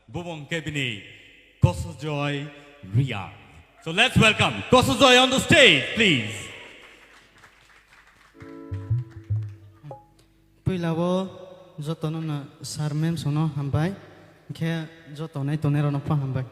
Bubong Kebini, Kosojoy Ria. So let's welcome Kosojoy on the stage, please. Puylawo jotono na sarmem sono hambai, kaya jotonai tonero na pa hambai.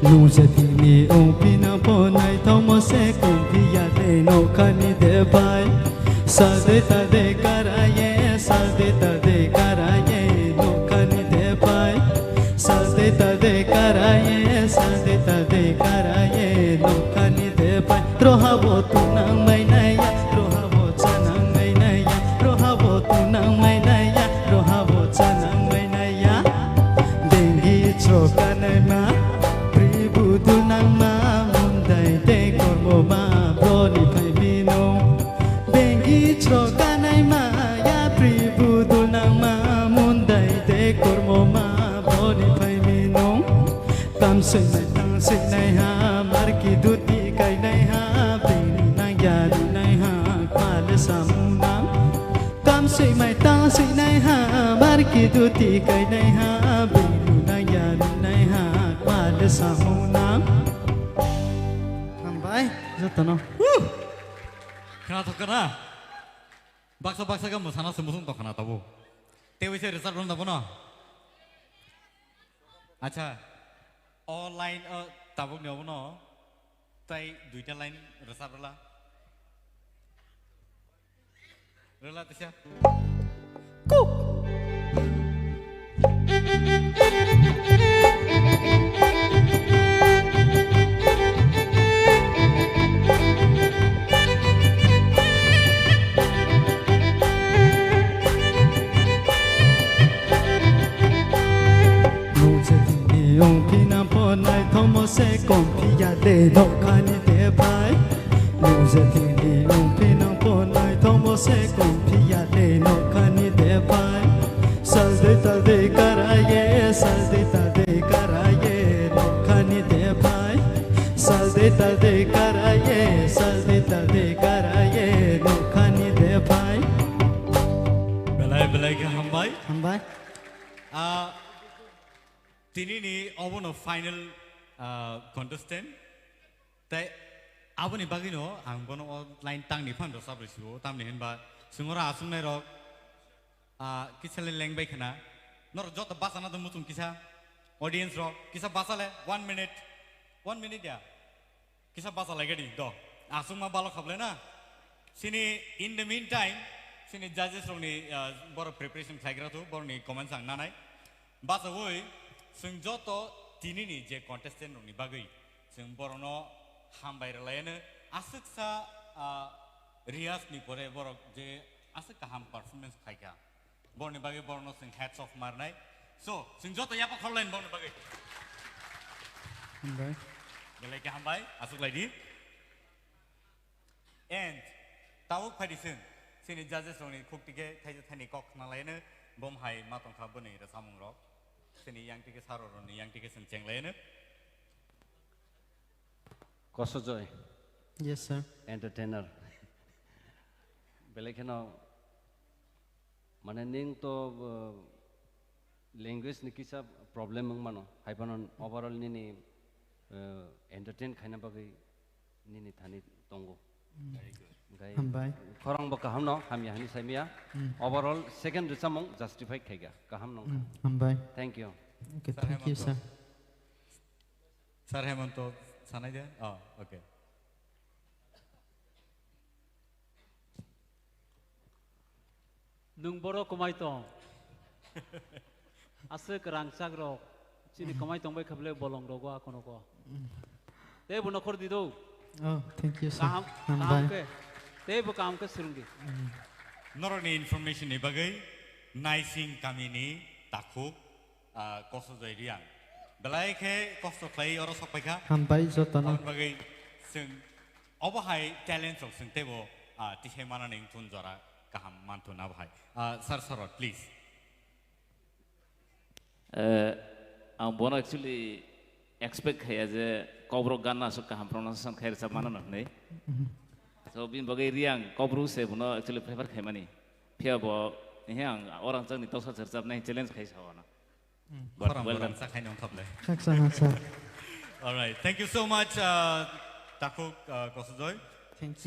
lu se thini ong pina po nai thomo se kum piya de no khani de bai sa de ta de karaye sa de ta de karaye no khani de bai sa de ta de karaye sa de ta de karaye no khani de bai rohabo tu nang mai naya rohabo chanang mai naya rohabo tu nang mai naya rohabo chanang mai naya dengi chokanai ma pribudu nang ma mundai te kormo ma broni phai bino dengi chokanai ma ya pribudu nang ma mundai te kormo ma broni phai bino tam sei nai ha mar ki duti kai nai ha ping nang ya du nai ha khal samunang tam sei nai ha mar ki duti kai nai ha ping nang ya du nai ha khal samunang hambai jotono khana thokana baksa ka musana semusung to khana tabu tewi se result ron tabu no acha online tabuk ne no tai duita line result rela tisya ong pina po nai thomo se kom piya de no khani de bai lu se thini ong pina po nai thomo se kom piya de no khani de bai sal de ta de karaye sal de ta de karaye no khani de bai sal de ta de karaye sal de ta de karaye no khani de bai belai ka hambai ah tini ni obono final contestant tai aboni bagino ang bono line tang ni phan do sabrisibo tamni henba singora asungnai rok kisale lengbai khana nor jot basana do mutum kisa audience rok kisa basale 1 minute ya kisa basale gadi do asungma balo khable na sini in the meantime sini judges rok ni bor preparation khaigra tu bor ni comment sang nanai basa woi sing joto tini ni je contestant ni bagai sing borono hambai relaine asuksa rias ni pore borok je asuk kaham performance khaika borni bagai borono sing hats off marnai so sing joto yapa kholain borni bagai hambai belai ka hambai asuk lagi and tawuk phadi sini judges ni khuktige thaije thani kok nalaine bom hai matong kha boni ra samung rok sini yang tiga saror ni yang tiga senceng lain Kosojoy yes sir entertainer belekeno mane ning to language ni kisa problem mano haipanon overall ni entertain khaina bagai ni thani tongo hambai khorang ba kaham no hamya hani saimia overall second samong justify khaiga kaham no hambai thank you okay thank you sir sir hemanto sanai dia oh okay nung boro komai tong ase kerang sagrok sini komai tong bai khable bolong rogo akono ko te bu nokhor di do oh thank you sir kam hambai ke te bu kam ke surungi noroni information ni bagai naising kami ni takuk koso jaidian belai ke kosto klai oro sopai ka hambai jotono bagai sing obahai talent of sing tebo tishe mana ning tun jora kaham mantu na bhai sir sarot please ang bono actually expect hai aja kobro gana so kaham pronunciation khair sa mana nei so bin bagai riang kobro se bono actually prefer khai mani phia bo hiang orang chang ni tosa charchap nai challenge khai sa na but well done sa khai nong khable khaksa sir all right thank you so much takuk kosojoy thank you